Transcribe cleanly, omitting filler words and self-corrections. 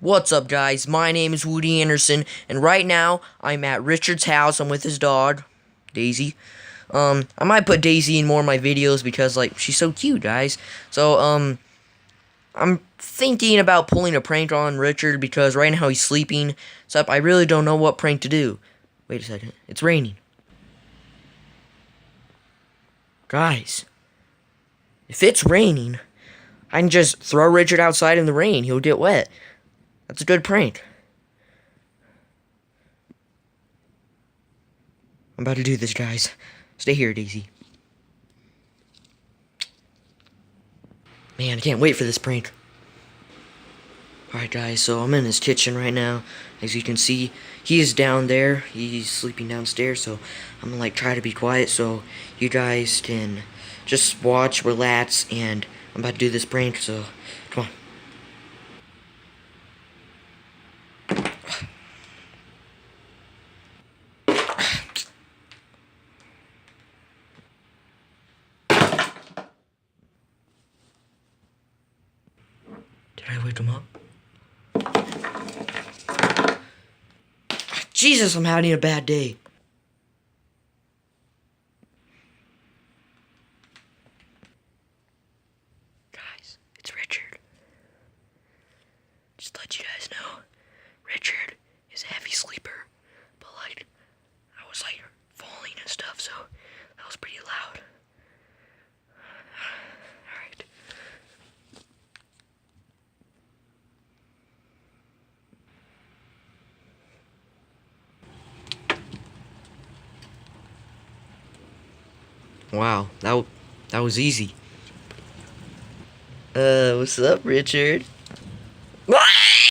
What's up, guys? My name is Woody Anerson, and right now I'm at Richard's house. I'm with his dog, Daisy. I might put Daisy in more of my videos because, like, she's so cute, guys. So, I'm thinking about pulling a prank on Richard because right now he's sleeping. So I really don't know what prank to do. Wait a second. It's raining. Guys, if it's raining, I can just throw Richard outside in the rain. He'll get wet. That's a good prank. I'm about to do this, guys. Stay here, Daisy. Man, I can't wait for this prank. Alright, guys, so I'm in his kitchen right now. As you can see, he is down there. He's sleeping downstairs, so I'm gonna, like, try to be quiet so you guys can just watch, relax, and I'm about to do this prank, so come on. Did I wake him up? Jesus, I'm having a bad day. Guys, it's Richard. Just to let you guys know, Richard is a heavy sleeper, but like, I was like falling and stuff, so that was pretty loud. Alright. Wow, that was easy. What's up, Richard?